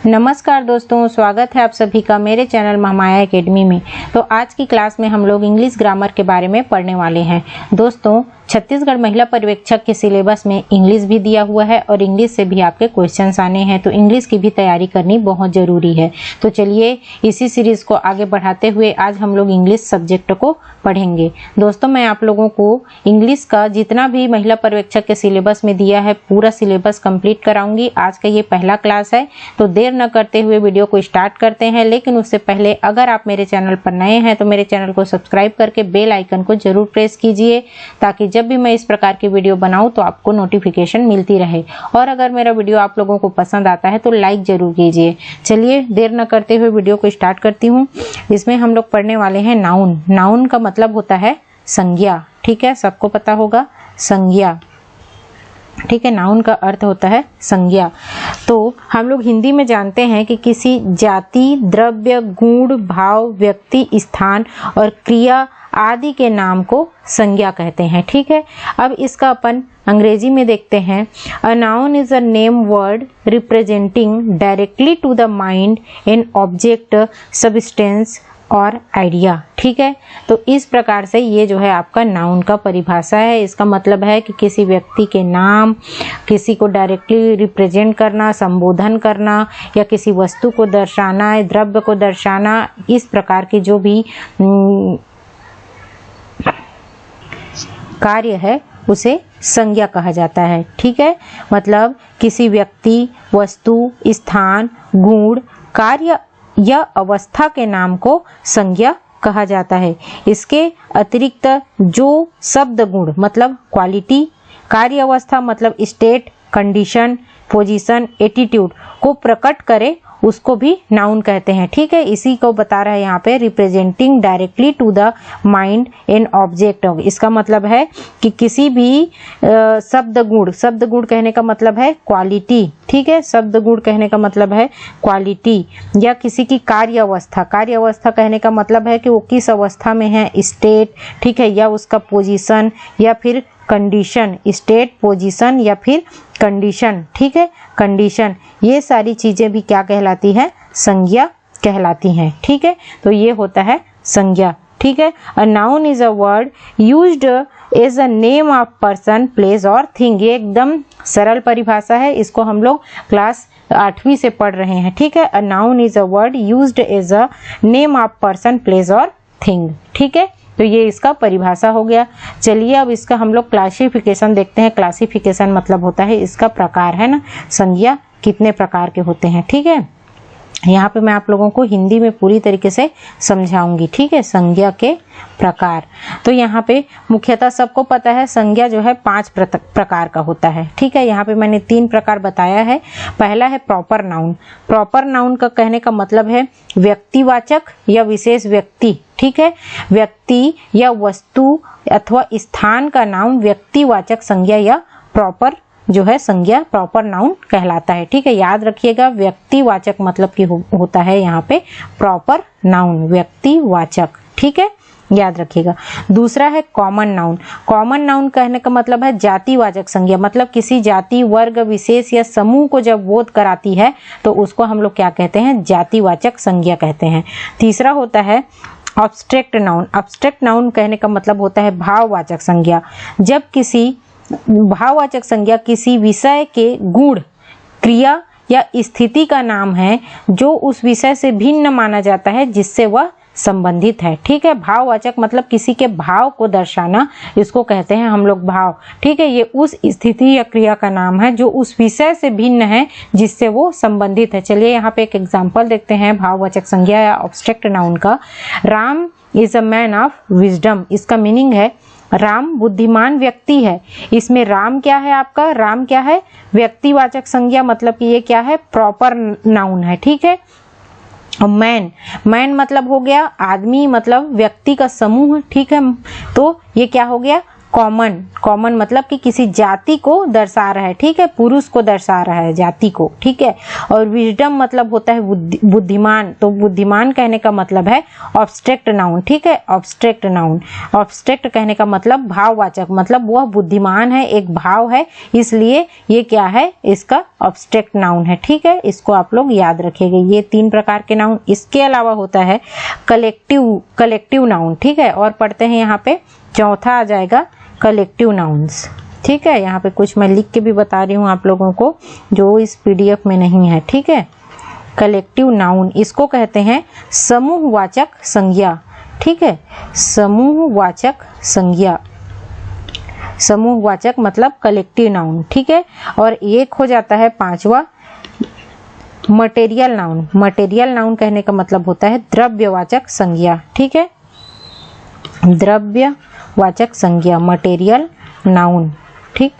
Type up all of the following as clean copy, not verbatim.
नमस्कार दोस्तों, स्वागत है आप सभी का मेरे चैनल महामाया एकेडमी में। तो आज की क्लास में हम लोग इंग्लिश ग्रामर के बारे में पढ़ने वाले हैं। दोस्तों, छत्तीसगढ़ महिला पर्यवेक्षक के सिलेबस में इंग्लिश भी दिया हुआ है और इंग्लिश से भी आपके क्वेश्चंस आने हैं, तो इंग्लिश की भी तैयारी करनी बहुत ज़रूरी है। तो चलिए इसी सीरीज़ को आगे बढ़ाते हुए आज हम लोग इंग्लिश सब्जेक्ट को पढ़ेंगे। दोस्तों, मैं आप लोगों को इंग्लिश का जितना भी महिला पर्यवेक्षक के सिलेबस में दिया है पूरा सिलेबस कंप्लीट कराऊंगी। आज का ये पहला क्लास है, तो देर न करते हुए वीडियो को स्टार्ट करते हैं। लेकिन उससे पहले अगर आप मेरे चैनल पर नए हैं तो मेरे चैनल को सब्सक्राइब करके बेल आइकन को जरूर प्रेस कीजिए, ताकि जब भी मैं इस प्रकार की वीडियो बनाऊं तो आपको नोटिफिकेशन मिलती रहे। और अगर मेरा वीडियो आप लोगों को पसंद आता है तो लाइक जरूर कीजिए। चलिए देर न करते हुए वीडियो को स्टार्ट करती हूँ। इसमें हम लोग पढ़ने वाले हैं नाउन। नाउन का मतलब होता है संज्ञा, ठीक है, सबको पता होगा संज्ञा, ठीक है। नाउन का अर्थ होता है संज्ञा। तो हम लोग हिंदी में जानते हैं कि किसी जाति, द्रव्य, गुण, भाव, व्यक्ति, स्थान और क्रिया आदि के नाम को संज्ञा कहते हैं, ठीक है। अब इसका अपन अंग्रेजी में देखते हैं। A noun is a name word representing directly to the mind an object, substance और आइडिया, ठीक है। तो इस प्रकार से ये जो है आपका नाउन का परिभाषा है। इसका मतलब है कि किसी व्यक्ति के नाम, किसी को डायरेक्टली रिप्रेजेंट करना, संबोधन करना, या किसी वस्तु को दर्शाना, द्रव्य को दर्शाना, इस प्रकार की जो भी कार्य है उसे संज्ञा कहा जाता है, ठीक है। मतलब किसी व्यक्ति, वस्तु, स्थान, गुण, कार्य या अवस्था के नाम को संज्ञा कहा जाता है। इसके अतिरिक्त जो शब्द गुण मतलब क्वालिटी, कार्य अवस्था मतलब स्टेट, कंडीशन, पोजीशन, एटीट्यूड को प्रकट करे उसको भी नाउन कहते हैं, ठीक है। इसी को बता रहा है यहाँ पे, representing directly to the mind an object. इसका मतलब है कि किसी भी शब्द गुण कहने का मतलब है क्वालिटी, ठीक है। शब्द गुण कहने का मतलब है क्वालिटी, या किसी की कार्य अवस्था कहने का मतलब है कि वो किस अवस्था में है, स्टेट, ठीक है, या उसका पोजीशन या फिर कंडीशन, स्टेट, पोजीशन या फिर कंडीशन, ठीक है, कंडीशन। ये सारी चीजें भी क्या कहलाती है, संज्ञा कहलाती हैं, ठीक है। तो ये होता है संज्ञा, ठीक है। A noun is a word used as a name of person, place और थिंग। ये एकदम सरल परिभाषा है, इसको हम लोग क्लास 8वीं से पढ़ रहे हैं, ठीक है। A noun is a word used as a name of person, place और थिंग, ठीक है। तो ये इसका परिभाषा हो गया। चलिए अब इसका हम लोग क्लासिफिकेशन देखते हैं। क्लासिफिकेशन मतलब होता है इसका प्रकार, है ना, संज्ञा कितने प्रकार के होते हैं, ठीक है। यहाँ पे मैं आप लोगों को हिंदी में पूरी तरीके से समझाऊंगी, ठीक है, संज्ञा के प्रकार। तो यहाँ पे मुख्यतः सबको पता है संज्ञा जो है 5 प्रकार का होता है, ठीक है। यहाँ पे मैंने 3 प्रकार बताया है। पहला है प्रॉपर नाउन। प्रॉपर नाउन का कहने का मतलब है व्यक्तिवाचक या विशेष व्यक्ति, ठीक है। व्यक्ति या वस्तु अथवा स्थान का नाम व्यक्तिवाचक संज्ञा या प्रॉपर जो है संज्ञा, प्रॉपर नाउन कहलाता है, ठीक है। याद रखिएगा, व्यक्तिवाचक मतलब कि होता है यहाँ पे प्रॉपर नाउन, व्यक्तिवाचक, ठीक है, याद रखिएगा। दूसरा है कॉमन नाउन। कॉमन नाउन कहने का मतलब है जातिवाचक संज्ञा, मतलब किसी जाति, वर्ग, विशेष या समूह को जब बोध कराती है तो उसको हम लोग क्या कहते हैं, जातिवाचक संज्ञा कहते हैं। तीसरा होता है अब्स्ट्रैक्ट नाउन। अब्स्ट्रैक्ट नाउन कहने का मतलब होता है भाववाचक संज्ञा। जब किसी भाववाचक संज्ञा किसी विषय के गुण, क्रिया या स्थिति का नाम है जो उस विषय से भिन्न माना जाता है जिससे वह संबंधित है, ठीक है। भाववाचक मतलब किसी के भाव को दर्शाना, इसको कहते हैं हम लोग भाव, ठीक है। ये उस स्थिति या क्रिया का नाम है जो उस विषय से भिन्न है जिससे वो संबंधित है। चलिए यहाँ पे एक एग्जाम्पल देखते हैं भाववाचक संज्ञा या ऑब्स्ट्रैक्ट नाउन का। Ram is a man of wisdom. इसका मीनिंग है राम बुद्धिमान व्यक्ति है। इसमें राम क्या है, आपका राम क्या है, व्यक्तिवाचक संज्ञा, मतलब कि ये क्या है, प्रॉपर नाउन है, ठीक है। मैन मतलब हो गया आदमी, मतलब व्यक्ति का समूह, ठीक है। तो ये क्या हो गया, कॉमन, कॉमन मतलब कि किसी जाति को दर्शा रहा है, ठीक है, पुरुष को दर्शा रहा है, जाति को, ठीक है। और विजडम मतलब होता है बुद्धिमान, तो बुद्धिमान कहने का मतलब है ऑब्स्ट्रैक्ट नाउन, ठीक है, ऑब्स्ट्रैक्ट नाउन। ऑब्स्ट्रैक्ट कहने का मतलब भाववाचक, मतलब वह बुद्धिमान है, एक भाव है, इसलिए ये क्या है, इसका ऑब्स्ट्रैक्ट नाउन है, ठीक है। इसको आप लोग याद रखिएगा, ये 3 प्रकार के नाउन। इसके अलावा होता है कलेक्टिव नाउन, ठीक है। और पढ़ते हैं यहाँ पे, चौथा आ जाएगा कलेक्टिव नाउन्स, ठीक है। यहाँ पे कुछ मैं लिख के भी बता रही हूँ आप लोगों को जो इस पीडीएफ में नहीं है, ठीक है। कलेक्टिव नाउन, इसको कहते हैं समूहवाचक संज्ञा, ठीक है, समूहवाचक संज्ञा, समूहवाचक मतलब कलेक्टिव नाउन, ठीक है। और एक हो जाता है 5वां मटेरियल नाउन। मटेरियल नाउन कहने का मतलब होता है द्रव्यवाचक संज्ञा, ठीक है, द्रव्यवाचक संज्ञा, मटेरियल नाउन, ठीक,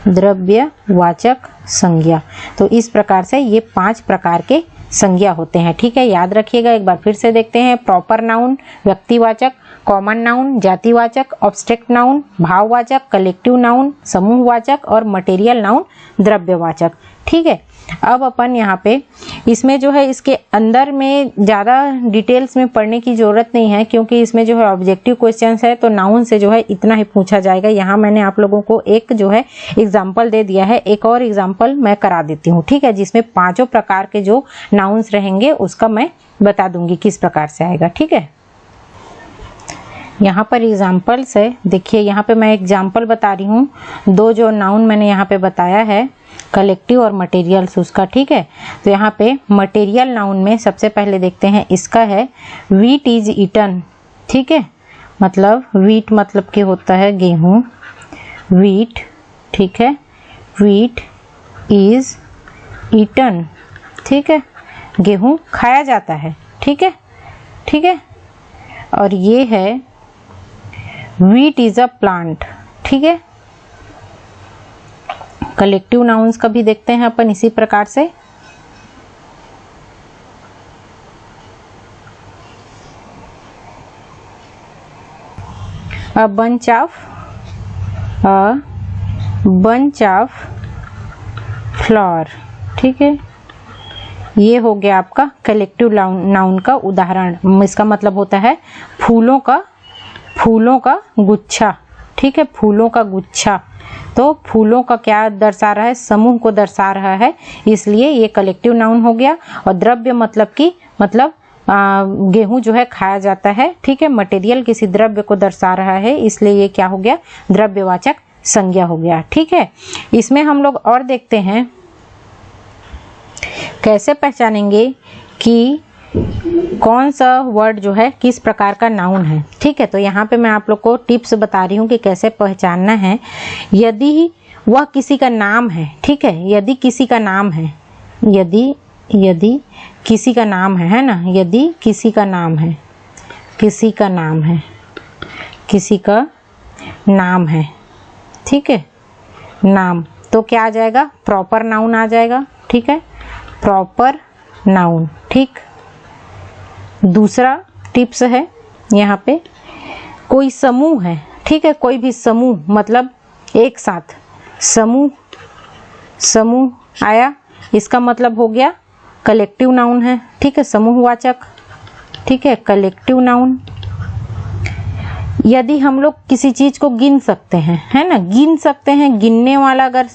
द्रव्यवाचक संज्ञा। तो इस प्रकार से ये 5 प्रकार के संज्ञा होते हैं, ठीक है, याद रखिएगा। एक बार फिर से देखते हैं, प्रॉपर नाउन व्यक्तिवाचक, कॉमन नाउन जातिवाचक, ऑब्स्ट्रैक्ट नाउन भाववाचक, कलेक्टिव नाउन समूहवाचक और मटेरियल नाउन द्रव्यवाचक, ठीक है। अब अपन यहाँ पे इसमें जो है, इसके अंदर में ज़्यादा डिटेल्स में पढ़ने की ज़रूरत नहीं है, क्योंकि इसमें जो है ऑब्जेक्टिव क्वेश्चंस है, तो नाउन से जो है इतना ही पूछा जाएगा। यहाँ मैंने आप लोगों को एक जो है एग्जाम्पल दे दिया है, एक और एग्जाम्पल मैं करा देती हूँ, ठीक है, जिसमें 5 प्रकार के जो नाउन्स रहेंगे उसका मैं बता दूंगी किस प्रकार से आएगा, ठीक है। यहाँ पर एग्जाम्पल्स है, देखिए यहाँ पे मैं एग्जाम्पल बता रही हूँ, 2 जो नाउन मैंने यहाँ पे बताया है कलेक्टिव और मटेरियल्स उसका, ठीक है। तो यहाँ पे मटेरियल नाउन में सबसे पहले देखते हैं, इसका है वीट इज ईटन, ठीक है, मतलब वीट मतलब कि होता है गेहूँ, वीट, ठीक है, वीट इज ईटन, ठीक है, गेहूँ खाया जाता है, ठीक है, ठीक है। और ये है वीट इज अ प्लांट, ठीक है। कलेक्टिव नाउन्स का भी देखते हैं अपन इसी प्रकार से, a bunch of flower, ठीक है। ये हो गया आपका कलेक्टिव नाउन का उदाहरण। इसका मतलब होता है फूलों का गुच्छा, ठीक है, फूलों का गुच्छा। तो फूलों का क्या दर्शा रहा है, समूह को दर्शा रहा है, इसलिए ये कलेक्टिव नाउन हो गया। और द्रव्य मतलब गेहूं जो है खाया जाता है, ठीक है। मटेरियल किसी द्रव्य को दर्शा रहा है, इसलिए ये क्या हो गया, द्रव्यवाचक संज्ञा हो गया, ठीक है। इसमें हम लोग और देखते हैं कैसे पहचानेंगे कि कौन सा वर्ड जो है किस प्रकार का नाउन है, ठीक है। तो यहाँ पे मैं आप लोग को टिप्स बता रही हूँ कि कैसे पहचानना है। यदि वह किसी का नाम है, ठीक है, यदि किसी का नाम है, यदि किसी का नाम है ना, यदि किसी का नाम है, किसी का नाम है, किसी का नाम है, ठीक है, नाम, तो क्या आ जाएगा, प्रॉपर नाउन आ जाएगा, ठीक है, प्रॉपर नाउन, ठीक। दूसरा टिप्स है यहाँ पे, कोई समूह है, ठीक है, कोई भी समूह मतलब एक साथ समूह आया, इसका मतलब हो गया कलेक्टिव नाउन है, ठीक है, समूहवाचक, ठीक है, कलेक्टिव नाउन। यदि हम लोग किसी चीज को गिन सकते हैं, है ना, गिन सकते हैं, गिनने वाला अगर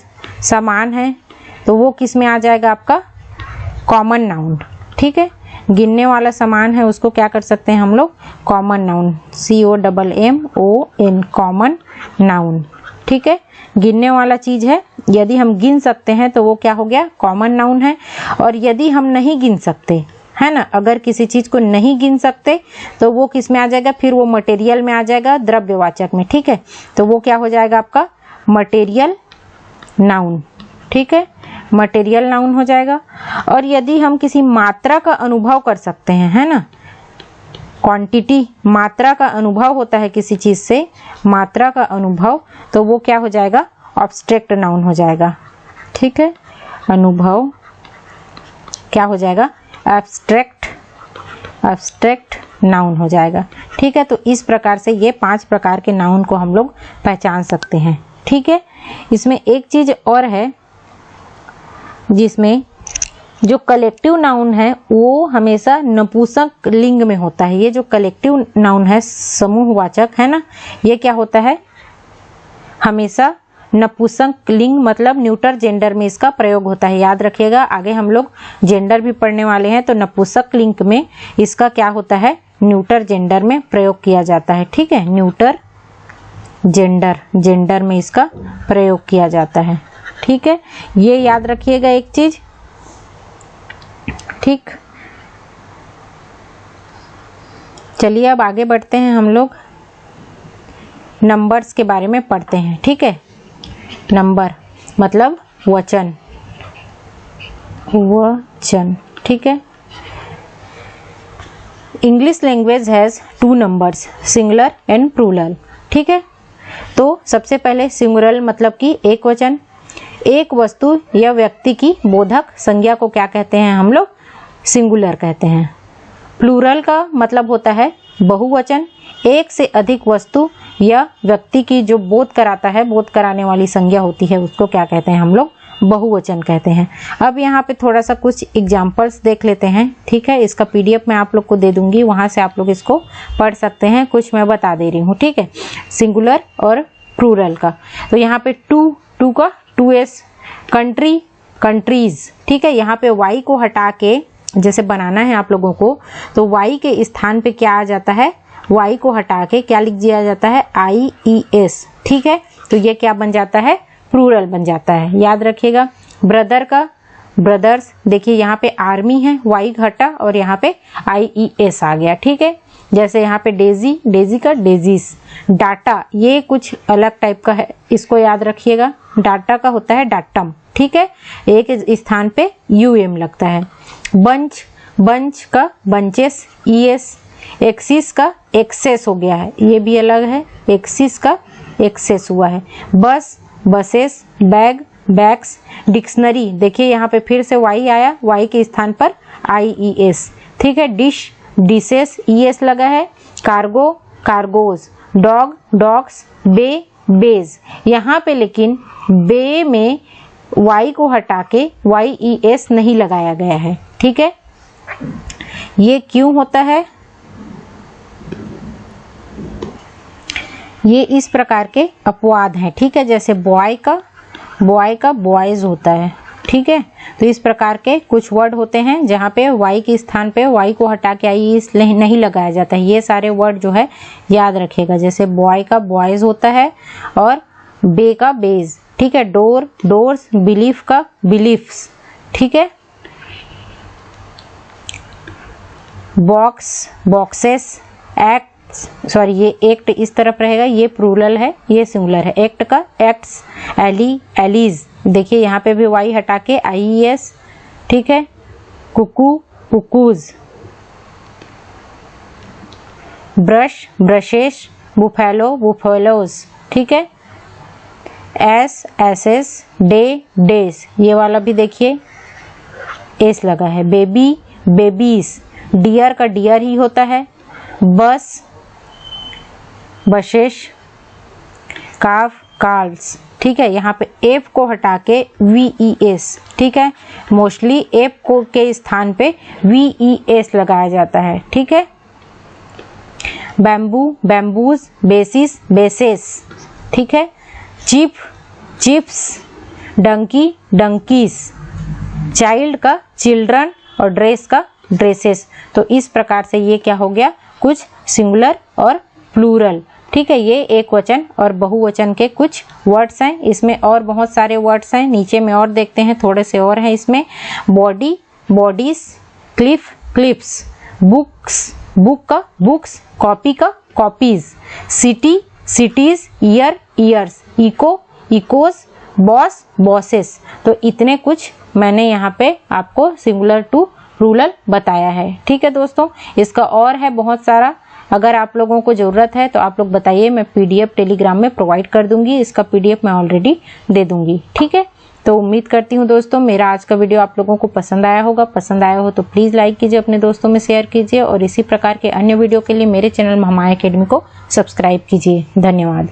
सामान है तो वो किस में आ जाएगा, आपका कॉमन नाउन, ठीक है। गिनने वाला सामान है उसको क्या कर सकते हैं हम लोग, common noun, COMMON, common noun, ठीक है। गिनने वाला चीज है, यदि हम गिन सकते हैं तो वो क्या हो गया, कॉमन नाउन है। और यदि हम नहीं गिन सकते, है ना, अगर किसी चीज को नहीं गिन सकते तो वो किस में आ जाएगा, फिर वो मटेरियल में आ जाएगा, द्रव्यवाचक में, ठीक है। तो वो क्या हो जाएगा आपका मटेरियल नाउन, ठीक है, मटेरियल नाउन हो जाएगा। और यदि हम किसी मात्रा का अनुभव कर सकते हैं, है ना, क्वांटिटी, मात्रा का अनुभव होता है किसी चीज से, मात्रा का अनुभव, तो वो क्या हो जाएगा, ऑब्स्ट्रैक्ट नाउन हो जाएगा, ठीक है। अनुभव क्या हो जाएगा, एब्स्ट्रैक्ट नाउन हो जाएगा। ठीक है, तो इस प्रकार से ये 5 प्रकार के नाउन को हम लोग पहचान सकते हैं। ठीक है, इसमें एक चीज और है, जिसमें जो कलेक्टिव नाउन है वो हमेशा नपुंसक लिंग में होता है। ये जो कलेक्टिव नाउन है, समूहवाचक है ना, ये क्या होता है, हमेशा नपुंसक लिंग मतलब न्यूटर जेंडर में इसका प्रयोग होता है। याद रखिएगा, आगे हम लोग जेंडर भी पढ़ने वाले हैं, तो नपुंसक लिंग में इसका क्या होता है, न्यूटर जेंडर में प्रयोग किया जाता है। ठीक है, न्यूटर जेंडर में इसका प्रयोग किया जाता है। ठीक है, ये याद रखिएगा एक चीज। ठीक, चलिए अब आगे बढ़ते हैं, हम लोग नंबर्स के बारे में पढ़ते हैं। ठीक है, नंबर मतलब वचन। ठीक है, English language has 2 numbers, singular and plural. ठीक है, तो सबसे पहले सिंगुलर मतलब कि एक वचन। एक वस्तु या व्यक्ति की बोधक संज्ञा को क्या कहते हैं हम लोग, सिंगुलर कहते हैं। प्लूरल का मतलब होता है बहुवचन। एक से अधिक वस्तु या व्यक्ति की जो बोध कराता है, बोध कराने वाली संज्ञा होती है, उसको क्या कहते हैं हम लोग, बहुवचन कहते हैं। अब यहाँ पे थोड़ा सा कुछ एग्जाम्पल्स देख लेते हैं। ठीक है, इसका पीडीएफ मैं आप लोग को दे दूंगी, वहां से आप लोग इसको पढ़ सकते हैं। कुछ मैं बता दे रही हूँ। ठीक है, सिंगुलर और प्लूरल का। तो यहाँ पे टू का 2s, कंट्री कंट्रीज। ठीक है, यहाँ पे y को हटा के जैसे बनाना है आप लोगों को, तो y के स्थान पे क्या आ जाता है, y को हटा के क्या लिख दिया जाता है, IES। ठीक है, तो ये क्या बन जाता है, प्लूरल बन जाता है। याद रखिएगा। ब्रदर का ब्रदर्स, देखिए यहाँ पे आर्मी है, y हटा और यहाँ पे IES आ गया। ठीक है, जैसे यहाँ पे डेजी का डेजीज। डाटा ये कुछ अलग टाइप का है, इसको याद रखिएगा। डाटा का होता है डाटम। ठीक है, एक स्थान पे UM लगता है। बंच का बंचेस, ES। एक्सिस का एक्सेस हो गया है, ये भी अलग है, एक्सिस का एक्सेस हुआ है। बस बसेस, बैग बैग्स। डिक्शनरी, देखिए यहाँ पे फिर से y आया, y के स्थान पर IES। ठीक है, डिश डिशेस, ES लगा है। Cargo cargoes. Dog dogs. Bay bays. यहाँ पे लेकिन बे में y को हटा के YES नहीं लगाया गया है। ठीक है, ये क्यों होता है, ये इस प्रकार के अपवाद हैं। ठीक है, जैसे बॉय का बॉयज होता है। ठीक है, तो इस प्रकार के कुछ वर्ड होते हैं जहाँ पे y के स्थान पे y को हटा के IES नहीं लगाया जाता है। ये सारे वर्ड जो है याद रखिएगा। जैसे बॉय का बॉयज होता है और बे का बेज। ठीक है, डोर डोर्स। बिलीफ का बिलीफ्स। ठीक है, बॉक्स बॉक्सेस। एक्ट, सॉरी ये एक्ट इस तरफ रहेगा, ये प्लूरल है, ये सिंगुलर है। एक्ट का एक्ट्स। एली एलीज, देखिए यहाँ पे भी y हटा के IES। ठीक है, cuckoo cuckoos. Brush brushes. Buffalo buffaloes. ठीक है, एसेस। डे डेज, ये वाला भी देखिए एस लगा है। Baby babies. डियर का डियर ही होता है। बस बशेश। काफ कार्ल्स। ठीक है, यहाँ पे एफ को हटा के VES। ठीक है, मोस्टली एफ को के स्थान पे VES लगाया जाता है। ठीक है, बैम्बू बैम्बूज। Basis bases. ठीक है, chip chips. Donkey donkeys. Child का चिल्ड्रन और ड्रेस का ड्रेसेस। तो इस प्रकार से ये क्या हो गया, कुछ सिंगुलर और प्लूरल। ठीक है, ये एक वचन और बहुवचन के कुछ वर्ड्स हैं। इसमें और बहुत सारे वर्ड्स हैं, नीचे में और देखते हैं, थोड़े से और हैं इसमें। Body bodies. Cliff clips. Books book का बुक्स। कॉपी का copies. City cities. Year years. Echo echoes. Boss bosses. तो इतने कुछ मैंने यहाँ पे आपको सिंगुलर टू प्लूरल बताया है। ठीक है दोस्तों, इसका और है बहुत सारा, अगर आप लोगों को जरूरत है तो आप लोग बताइए, मैं PDF टेलीग्राम में प्रोवाइड कर दूंगी। इसका PDF मैं ऑलरेडी दे दूंगी। ठीक है, तो उम्मीद करती हूँ दोस्तों मेरा आज का वीडियो आप लोगों को पसंद आया होगा। पसंद आया हो तो प्लीज़ लाइक कीजिए, अपने दोस्तों में शेयर कीजिए और इसी प्रकार के अन्य वीडियो के लिए मेरे चैनल महामाया अकेडमी को सब्सक्राइब कीजिए। धन्यवाद।